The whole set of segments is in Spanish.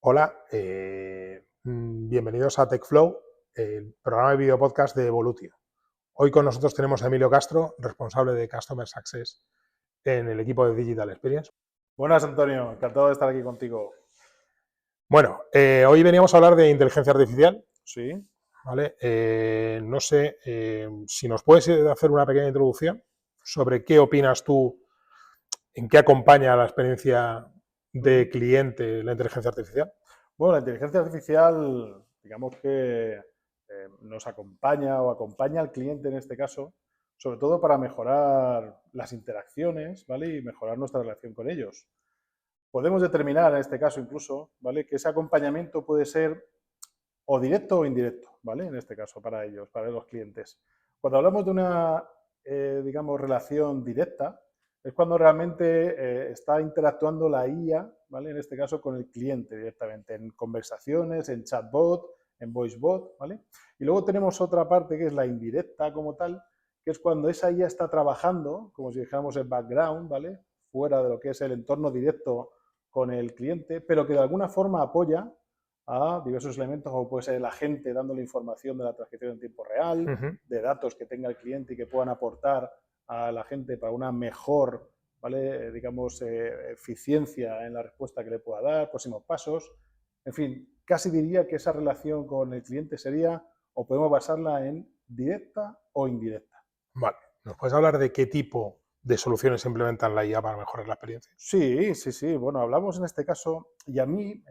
Hola, bienvenidos a TechFlow, el programa de video podcast de Evolutio. Hoy con nosotros tenemos a Emilio Castro, responsable de Customer Success en el equipo de Digital Experience. Buenas, Antonio. Encantado de estar aquí contigo. Bueno, hoy veníamos a hablar de inteligencia artificial. Sí. ¿Vale? No sé si nos puedes hacer una pequeña introducción sobre qué opinas tú, en qué acompaña la experiencia de cliente la inteligencia artificial. Bueno, la inteligencia artificial, digamos que nos acompaña o acompaña al cliente en este caso, sobre todo para mejorar las interacciones, ¿vale? Y mejorar nuestra relación con ellos. Podemos determinar en este caso incluso, ¿vale? Que ese acompañamiento puede ser o directo o indirecto, ¿vale? En este caso, para ellos, para los clientes. Cuando hablamos de una, digamos, relación directa, es cuando realmente está interactuando la IA, ¿vale? En este caso, con el cliente directamente, en conversaciones, en chatbot, en voicebot, ¿vale? Y luego tenemos otra parte que es la indirecta como tal, que es cuando esa IA está trabajando, como si dijéramos en background, ¿vale? Fuera de lo que es el entorno directo con el cliente, pero que de alguna forma apoya a diversos elementos, como puede ser el agente dándole información de la transacción en tiempo real, de datos que tenga el cliente y que puedan aportar a la gente para una mejor, ¿vale? Digamos, eficiencia en la respuesta que le pueda dar, próximos pasos. En fin, casi diría que esa relación con el cliente sería, o podemos basarla en directa o indirecta. Vale, ¿nos puedes hablar de qué tipo de soluciones implementan la IA para mejorar la experiencia? Sí, sí, sí. Bueno, hablamos en este caso, y a mí,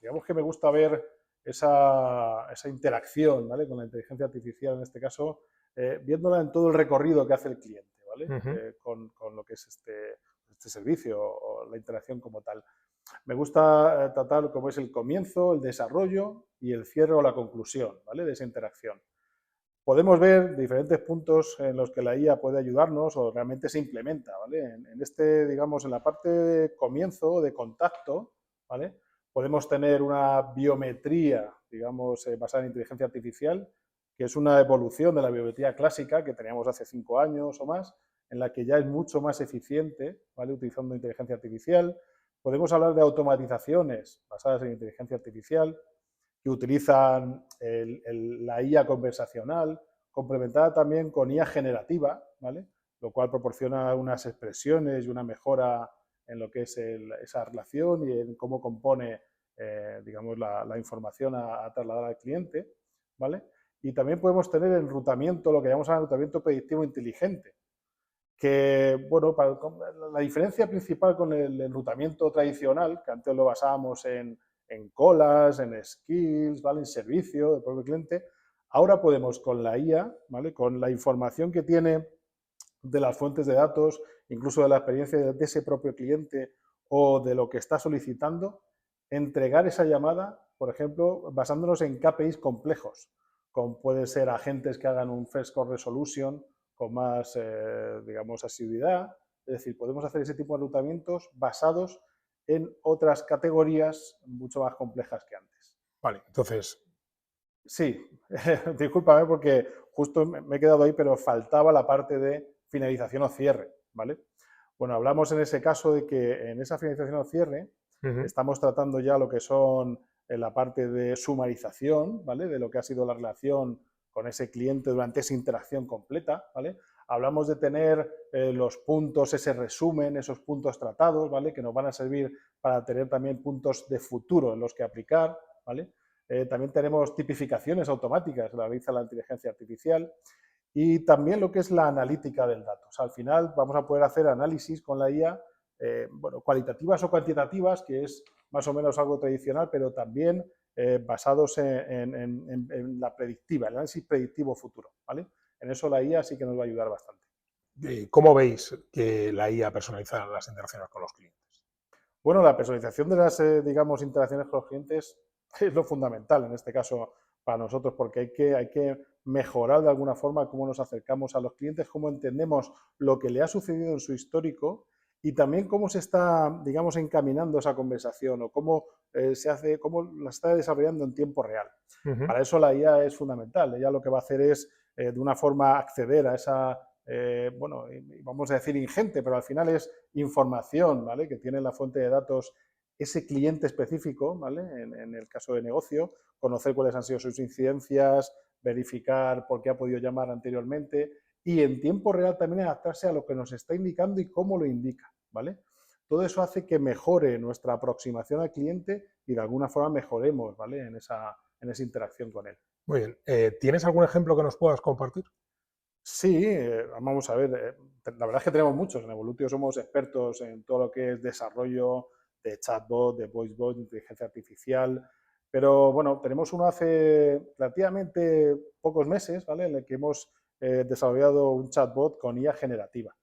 digamos que me gusta ver esa interacción, ¿vale? Con la inteligencia artificial, en este caso, viéndola en todo el recorrido que hace el cliente, ¿vale? Con lo que es este servicio o la interacción como tal. Me gusta tratar como es el comienzo, el desarrollo y el cierre o la conclusión, ¿vale? De esa interacción. Podemos ver diferentes puntos en los que la IA puede ayudarnos o realmente se implementa, ¿vale? Digamos, en la parte de comienzo, de contacto, ¿vale? Podemos tener una biometría, digamos, basada en inteligencia artificial, que es una evolución de la biometría clásica que teníamos hace 5 años o más, en la que ya es mucho más eficiente, ¿vale? Utilizando inteligencia artificial. Podemos hablar de automatizaciones basadas en inteligencia artificial, que utilizan la IA conversacional, complementada también con IA generativa, ¿vale? Lo cual proporciona unas expresiones y una mejora en lo que es esa relación y en cómo compone, digamos, la información a trasladar al cliente, ¿vale? Y también podemos tener enrutamiento, lo que llamamos enrutamiento predictivo inteligente, que, bueno, la diferencia principal con el enrutamiento tradicional, que antes lo basábamos en colas, en skills, ¿vale? En servicio del propio cliente, ahora podemos con la IA, ¿vale? Con la información que tiene de las fuentes de datos, incluso de la experiencia de ese propio cliente o de lo que está solicitando, entregar esa llamada, por ejemplo, basándonos en KPIs complejos, como pueden ser agentes que hagan un first call resolution con más, digamos, asiduidad. Es decir, podemos hacer ese tipo de enrutamientos basados en otras categorías mucho más complejas que antes. Vale, entonces, Sí, discúlpame porque justo me he quedado ahí, pero faltaba la parte de finalización o cierre, ¿vale? Bueno, hablamos en ese caso de que en esa finalización o cierre estamos tratando ya lo que son la parte de sumarización, ¿vale? De lo que ha sido la relación con ese cliente durante esa interacción completa, ¿vale? Hablamos de tener los puntos, ese resumen, esos puntos tratados, ¿vale? Que nos van a servir para tener también puntos de futuro en los que aplicar, ¿vale? También tenemos tipificaciones automáticas que realiza la inteligencia artificial y también lo que es la analítica del dato. O sea, al final vamos a poder hacer análisis con la IA, bueno, cualitativas o cuantitativas, que es más o menos algo tradicional, pero también basados en la predictiva, el análisis predictivo futuro, ¿vale? En eso la IA sí que nos va a ayudar bastante. ¿cómo veis que la IA personaliza las interacciones con los clientes? Bueno, la personalización de las, digamos, interacciones con los clientes es lo fundamental en este caso para nosotros, porque hay que mejorar de alguna forma cómo nos acercamos a los clientes, cómo entendemos lo que le ha sucedido en su histórico y también cómo se está, digamos, encaminando esa conversación o cómo se hace, cómo la está desarrollando en tiempo real. Para eso la IA es fundamental. Ella lo que va a hacer es, de una forma, acceder a esa, bueno, vamos a decir ingente, pero al final es información, ¿vale? Que tiene la fuente de datos ese cliente específico, ¿vale? En el caso de negocio, conocer cuáles han sido sus incidencias, verificar por qué ha podido llamar anteriormente y en tiempo real también adaptarse a lo que nos está indicando y cómo lo indica, ¿vale? Todo eso hace que mejore nuestra aproximación al cliente y de alguna forma mejoremos, ¿vale? En esa interacción con él. Muy bien. ¿Tienes algún ejemplo que nos puedas compartir? Sí, vamos a ver, la verdad es que tenemos muchos. En Evolutio somos expertos en todo lo que es desarrollo de chatbot, de voicebot, de inteligencia artificial, pero bueno, tenemos uno hace relativamente pocos meses, ¿vale? En el que hemos desarrollado un chatbot con IA generativa.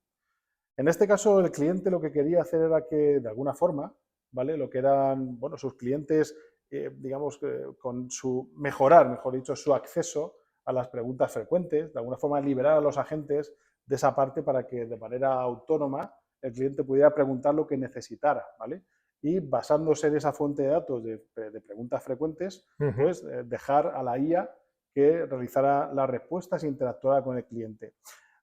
En este caso, el cliente lo que quería hacer era que, de alguna forma, ¿vale? Lo que eran, bueno, sus clientes, digamos, con su, mejorar, mejor dicho, su acceso a las preguntas frecuentes, de alguna forma liberar a los agentes de esa parte para que de manera autónoma el cliente pudiera preguntar lo que necesitara, ¿vale? Y basándose en esa fuente de datos de preguntas frecuentes, Ujú. pues dejar a la IA que realizara las respuestas e interactuara con el cliente.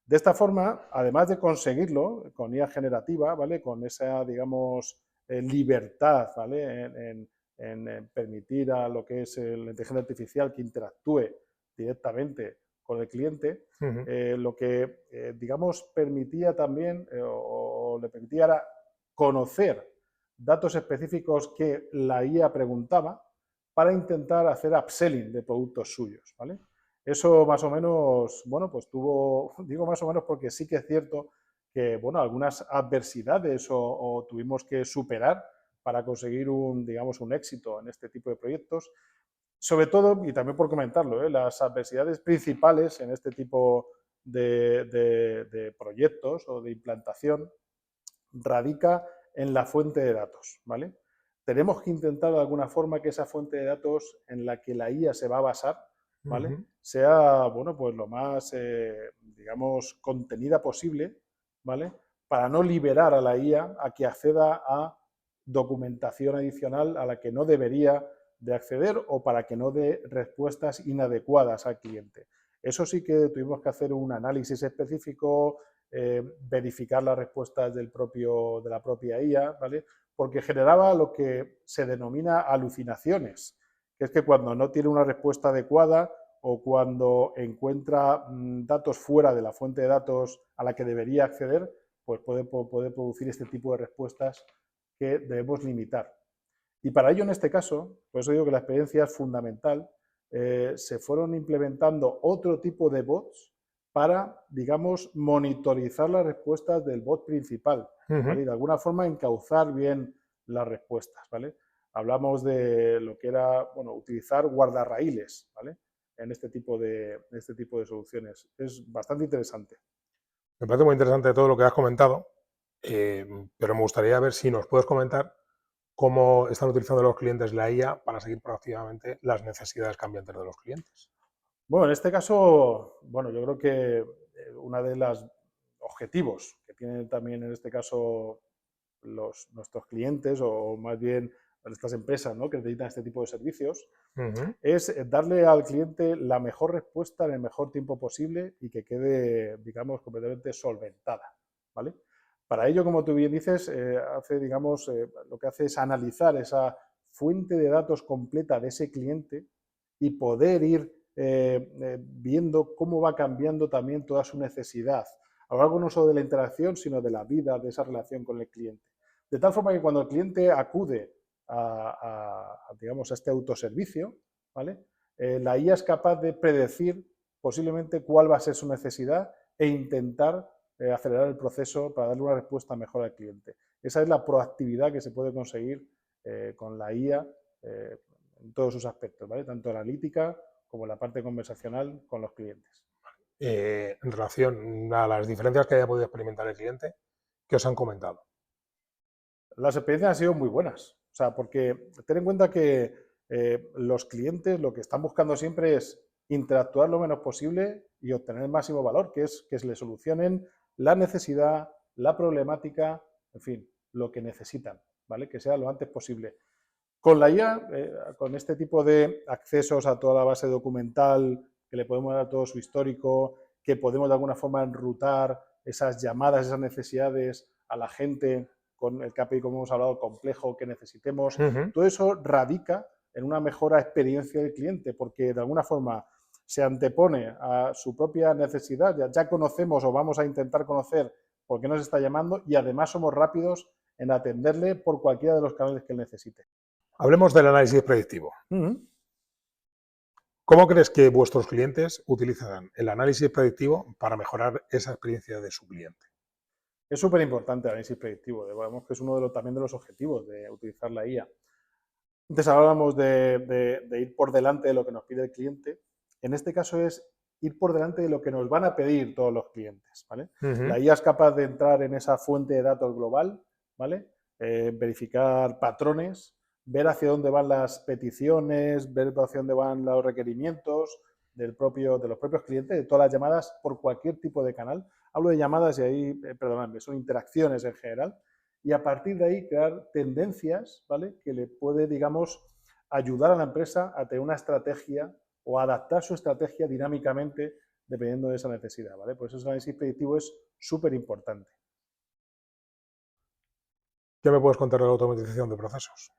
De esta forma, además de conseguirlo con IA generativa, ¿vale? Con esa, digamos, libertad, ¿vale? En permitir a lo que es la inteligencia artificial que interactúe directamente con el cliente, Ujú. lo que, digamos, permitía también o le permitía era conocer datos específicos que la IA preguntaba para intentar hacer upselling de productos suyos, ¿vale? Eso más o menos, bueno, pues tuvo, digo más o menos porque sí que es cierto que, bueno, algunas adversidades o tuvimos que superar para conseguir un, digamos, un éxito en este tipo de proyectos. Sobre todo, y también por comentarlo, las adversidades principales en este tipo de proyectos o de implantación radica en la fuente de datos, ¿vale? Tenemos que intentar de alguna forma que esa fuente de datos en la que la IA se va a basar, ¿vale? Ujú. Sea, bueno, pues lo más, digamos, contenida posible, ¿vale? Para no liberar a la IA a que acceda a documentación adicional a la que no debería de acceder o para que no dé respuestas inadecuadas al cliente. Eso sí que tuvimos que hacer un análisis específico, verificar las respuestas de la propia IA, ¿vale? Porque generaba lo que se denomina alucinaciones, que es que cuando no tiene una respuesta adecuada o cuando encuentra datos fuera de la fuente de datos a la que debería acceder, pues puede producir este tipo de respuestas que debemos limitar. Y para ello, en este caso, por eso digo que la experiencia es fundamental, se fueron implementando otro tipo de bots para, digamos, monitorizar las respuestas del bot principal, Ujú. ¿vale? Y de alguna forma encauzar bien las respuestas, ¿vale? Hablamos de lo que era, bueno, utilizar guardarraíles, ¿vale? En este tipo de soluciones. Es bastante interesante. Me parece muy interesante todo lo que has comentado, eh, pero me gustaría ver si nos puedes comentar cómo están utilizando los clientes la IA para seguir proactivamente las necesidades cambiantes de los clientes. Bueno, en este caso, bueno, yo creo que una de los objetivos que tienen también en este caso nuestros clientes o más bien estas empresas, ¿no? Que necesitan este tipo de servicios Ujú. es darle al cliente la mejor respuesta en el mejor tiempo posible y que quede, digamos, completamente solventada, ¿vale? Para ello, como tú bien dices, digamos, lo que hace es analizar esa fuente de datos completa de ese cliente y poder ir viendo cómo va cambiando también toda su necesidad, a lo largo no solo de la interacción, sino de la vida, de esa relación con el cliente. De tal forma que cuando el cliente acude digamos, a este autoservicio, ¿vale? La IA es capaz de predecir posiblemente cuál va a ser su necesidad e intentar acelerar el proceso para darle una respuesta mejor al cliente. Esa es la proactividad que se puede conseguir con la IA en todos sus aspectos, ¿vale? Tanto analítica como la parte conversacional con los clientes. En relación a las diferencias que haya podido experimentar el cliente, ¿qué os han comentado? Las experiencias han sido muy buenas, o sea, porque ten en cuenta que los clientes lo que están buscando siempre es interactuar lo menos posible y obtener el máximo valor, que es que se le solucionen la necesidad, la problemática, en fin, lo que necesitan, ¿vale? Que sea lo antes posible. Con la IA, con este tipo de accesos a toda la base documental, que le podemos dar todo su histórico, que podemos de alguna forma enrutar esas llamadas, esas necesidades a la gente con el KPI, como hemos hablado, complejo que necesitemos. Ujú. Todo eso radica en una mejora experiencia del cliente, porque de alguna forma se antepone a su propia necesidad, ya conocemos o vamos a intentar conocer por qué nos está llamando y además somos rápidos en atenderle por cualquiera de los canales que él necesite. Hablemos del análisis predictivo. ¿Cómo crees que vuestros clientes utilizarán el análisis predictivo para mejorar esa experiencia de su cliente? Es súper importante el análisis predictivo, digamos que es uno también de los objetivos de utilizar la IA. Antes hablábamos de ir por delante de lo que nos pide el cliente. En este caso es ir por delante de lo que nos van a pedir todos los clientes, ¿vale? La IA es capaz de entrar en esa fuente de datos global, ¿vale? Verificar patrones, ver hacia dónde van las peticiones, ver hacia dónde van los requerimientos de los propios clientes, de todas las llamadas por cualquier tipo de canal. Hablo de llamadas y ahí, perdonadme, son interacciones en general. Y a partir de ahí crear tendencias, ¿vale? Que le puede, digamos, ayudar a la empresa a tener una estrategia o adaptar su estrategia dinámicamente dependiendo de esa necesidad, ¿vale? Por eso el análisis predictivo es súper importante. ¿Qué me puedes contar de la automatización de procesos?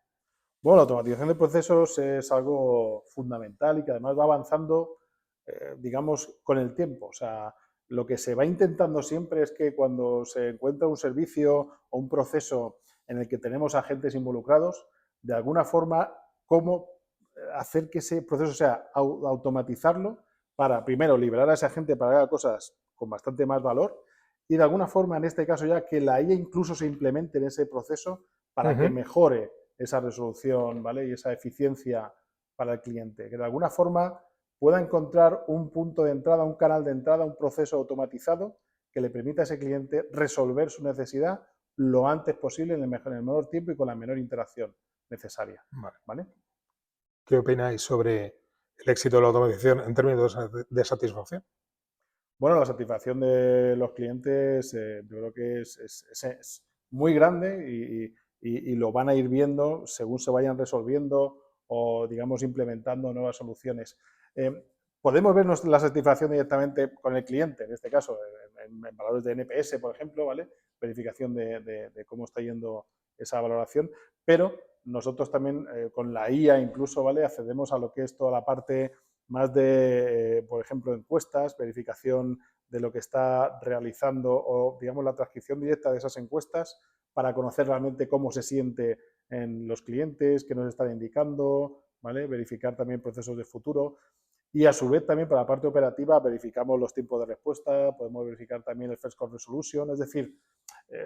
Bueno, la automatización de procesos es algo fundamental y que además va avanzando, digamos, con el tiempo. O sea, lo que se va intentando siempre es que cuando se encuentra un servicio o un proceso en el que tenemos agentes involucrados, de alguna forma, cómo hacer que ese proceso sea automatizarlo para, primero, liberar a ese agente para que haga cosas con bastante más valor y, de alguna forma, en este caso ya, que la IA incluso se implemente en ese proceso para que mejore esa resolución, ¿vale? Y esa eficiencia para el cliente. Que de alguna forma pueda encontrar un punto de entrada, un canal de entrada, un proceso automatizado que le permita a ese cliente resolver su necesidad lo antes posible, en el menor tiempo y con la menor interacción necesaria. Vale. ¿Vale? ¿Qué opináis sobre el éxito de la automatización en términos de satisfacción? Bueno, la satisfacción de los clientes yo creo que es muy grande y lo van a ir viendo según se vayan resolviendo o, digamos, implementando nuevas soluciones. Podemos ver la satisfacción directamente con el cliente, en este caso, en valores de NPS, por ejemplo, ¿vale? Verificación de cómo está yendo esa valoración, pero nosotros también con la IA incluso, ¿vale? Accedemos a lo que es toda la parte más de, por ejemplo, encuestas, verificación de lo que está realizando o, digamos, la transcripción directa de esas encuestas para conocer realmente cómo se siente en los clientes, qué nos están indicando, ¿vale? Verificar también procesos de futuro. Y a su vez también para la parte operativa verificamos los tiempos de respuesta, podemos verificar también el first call resolution, es decir,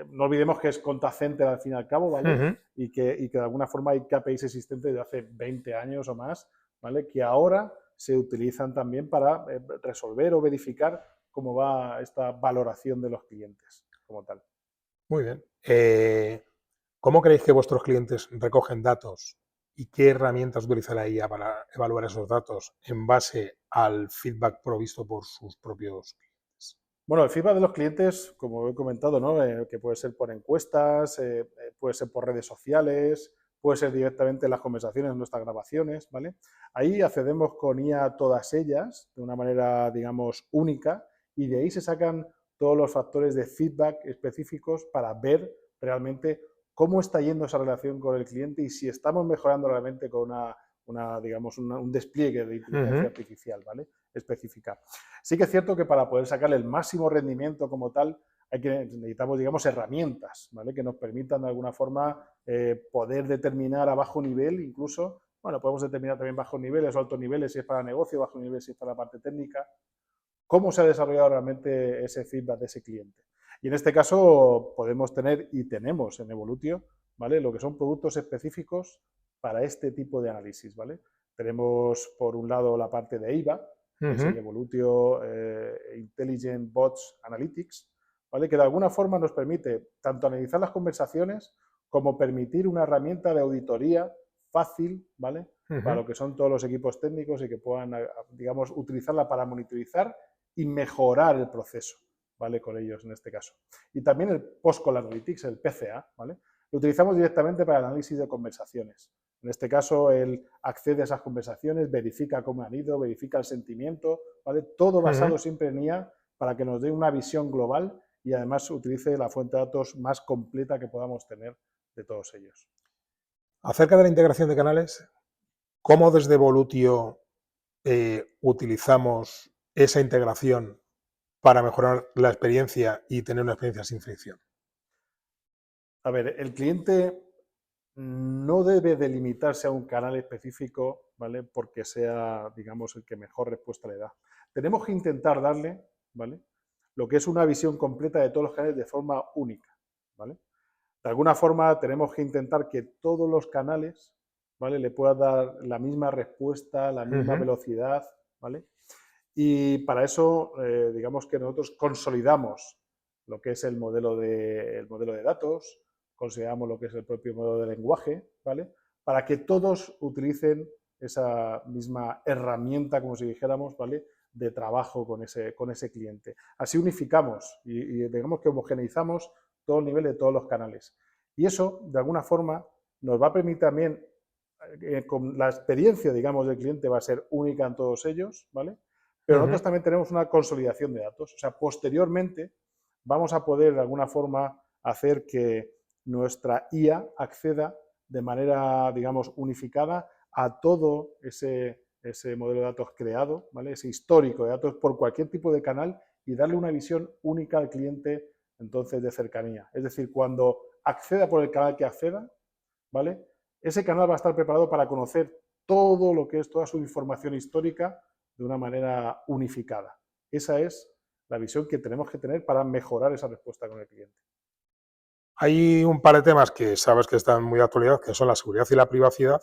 no olvidemos que es contact center al fin y al cabo, ¿vale? Y que de alguna forma hay KPIs existentes de hace 20 años o más, ¿vale? Que ahora se utilizan también para resolver o verificar cómo va esta valoración de los clientes como tal. Muy bien. ¿Cómo creéis que vuestros clientes recogen datos y qué herramientas utiliza la IA para evaluar esos datos en base al feedback provisto por sus propios clientes? Bueno, el feedback de los clientes, como he comentado, ¿no? Que puede ser por encuestas, puede ser por redes sociales, puede ser directamente en las conversaciones, en nuestras grabaciones, ¿vale? Ahí accedemos con IA a todas ellas de una manera, digamos, única y de ahí se sacan todos los factores de feedback específicos para ver realmente cómo está yendo esa relación con el cliente y si estamos mejorando realmente con digamos, un despliegue de inteligencia artificial, ¿vale? Específica. Sí que es cierto que para poder sacarle el máximo rendimiento como tal, necesitamos, digamos, herramientas, ¿vale? Que nos permitan de alguna forma poder determinar a bajo nivel, incluso, bueno, podemos determinar también bajos niveles o altos niveles si es para negocio, bajo nivel si es para la parte técnica, cómo se ha desarrollado realmente ese feedback de ese cliente. Y en este caso podemos tener y tenemos en Evolutio, ¿vale? Lo que son productos específicos para este tipo de análisis, ¿vale? Tenemos por un lado la parte de IVA, que es el Evolutio Intelligent Bots Analytics, ¿vale? Que de alguna forma nos permite tanto analizar las conversaciones como permitir una herramienta de auditoría fácil, ¿vale? Para lo que son todos los equipos técnicos y que puedan, digamos, utilizarla para monitorizar y mejorar el proceso, ¿vale? Con ellos en este caso. Y también el Post-Call Analytics, el PCA, ¿vale? Lo utilizamos directamente para el análisis de conversaciones. En este caso, él accede a esas conversaciones, verifica cómo han ido, verifica el sentimiento, ¿vale? Todo basado siempre en IA para que nos dé una visión global y además utilice la fuente de datos más completa que podamos tener de todos ellos. Acerca de la integración de canales, ¿cómo desde Volutio utilizamos esa integración para mejorar la experiencia y tener una experiencia sin fricción? A ver, el cliente no debe delimitarse a un canal específico, ¿vale? Porque sea, digamos, el que mejor respuesta le da. Tenemos que intentar darle, ¿vale? Lo que es una visión completa de todos los canales de forma única, ¿vale? De alguna forma tenemos que intentar que todos los canales, ¿vale? Le pueda dar la misma respuesta, la misma velocidad, ¿vale? Y para eso, digamos que nosotros consolidamos lo que es el modelo de datos, consideramos lo que es el propio modelo de lenguaje, ¿vale? Para que todos utilicen esa misma herramienta, como si dijéramos, ¿vale? De trabajo con ese cliente. Así unificamos y digamos que homogeneizamos todo el nivel de todos los canales. Y eso, de alguna forma, nos va a permitir también, con la experiencia, digamos, del cliente va a ser única en todos ellos, ¿vale? Pero nosotros también tenemos una consolidación de datos. O sea, posteriormente vamos a poder, de alguna forma, hacer que nuestra IA acceda de manera, digamos, unificada a todo ese modelo de datos creado, ¿vale? Ese histórico de datos por cualquier tipo de canal y darle una visión única al cliente, entonces, de cercanía. Es decir, cuando acceda por el canal que acceda, ¿vale? Ese canal va a estar preparado para conocer todo lo que es toda su información histórica de una manera unificada. Esa es la visión que tenemos que tener para mejorar esa respuesta con el cliente. Hay un par de temas que sabes que están muy de actualidad, que son la seguridad y la privacidad.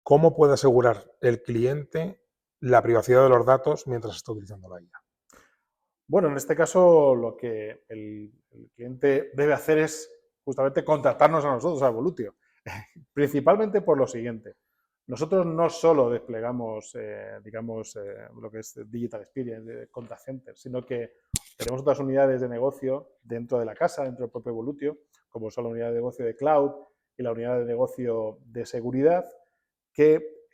¿Cómo puede asegurar el cliente la privacidad de los datos mientras está utilizando la IA? Bueno, en este caso lo que el cliente debe hacer es justamente contratarnos a nosotros, a Volutio, principalmente por lo siguiente. Nosotros no solo desplegamos, digamos, lo que es Digital Experience, de Contact Center, sino que tenemos otras unidades de negocio dentro de la casa, dentro del propio Volutio, como son la unidad de negocio de cloud y la unidad de negocio de seguridad, que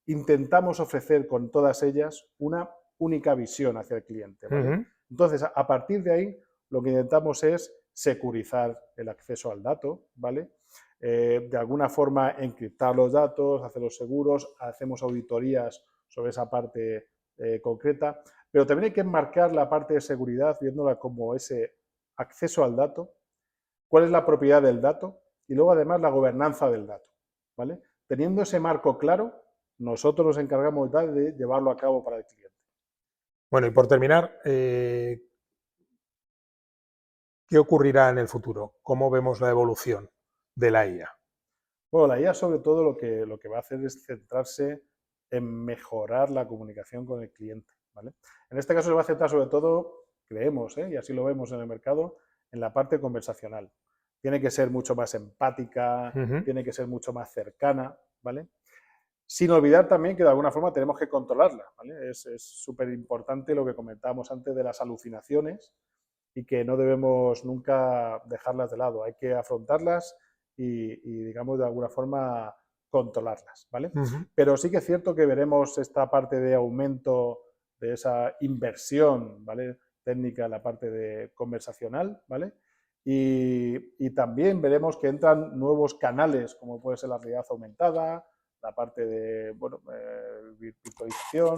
intentamos ofrecer con todas ellas una única visión hacia el cliente, ¿vale? Entonces, a partir de ahí, lo que intentamos es securizar el acceso al dato, ¿vale? De alguna forma encriptar los datos, hacerlos seguros, hacemos auditorías sobre esa parte concreta, pero también hay que enmarcar la parte de seguridad viéndola como ese acceso al dato, cuál es la propiedad del dato y luego además la gobernanza del dato, ¿vale? Teniendo ese marco claro, nosotros nos encargamos de llevarlo a cabo para el cliente. Bueno, y por terminar, ¿qué ocurrirá en el futuro? ¿Cómo vemos la evolución de la IA? Bueno, la IA sobre todo lo que va a hacer es centrarse en mejorar la comunicación con el cliente, ¿vale? En este caso se va a centrar sobre todo, creemos, y así lo vemos en el mercado, en la parte conversacional. Tiene que ser mucho más empática, tiene que ser mucho más cercana, ¿vale? Sin olvidar también que de alguna forma tenemos que controlarla, ¿vale? Es súper importante lo que comentábamos antes de las alucinaciones y que no debemos nunca dejarlas de lado. Hay que afrontarlas y digamos, de alguna forma controlarlas, ¿vale? Pero sí que es cierto que veremos esta parte de aumento de esa inversión, ¿vale? Técnica en la parte de conversacional, ¿vale? Y también veremos que entran nuevos canales, como puede ser la realidad aumentada, la parte de, bueno, virtualización,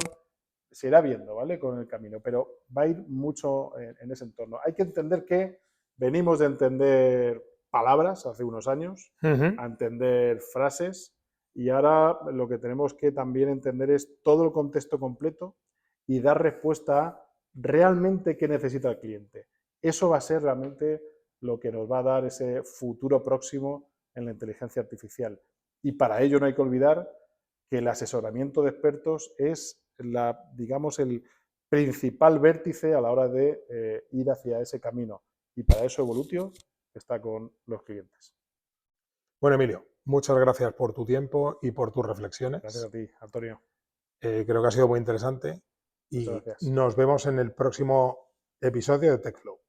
se irá viendo, ¿vale? Con el camino, pero va a ir mucho en ese entorno. Hay que entender que venimos de entender palabras hace unos años, a entender frases, y ahora lo que tenemos que también entender es todo el contexto completo y dar respuesta a realmente qué necesita el cliente. Eso va a ser realmente lo que nos va a dar ese futuro próximo en la inteligencia artificial. Y para ello no hay que olvidar que el asesoramiento de expertos es digamos, el principal vértice a la hora de ir hacia ese camino. Y para eso Evolutio está con los clientes. Bueno, Emilio, muchas gracias por tu tiempo y por tus reflexiones. Gracias a ti, Antonio. Creo que ha sido muy interesante y Muchas gracias. nos vemos en el próximo episodio de TechFlow.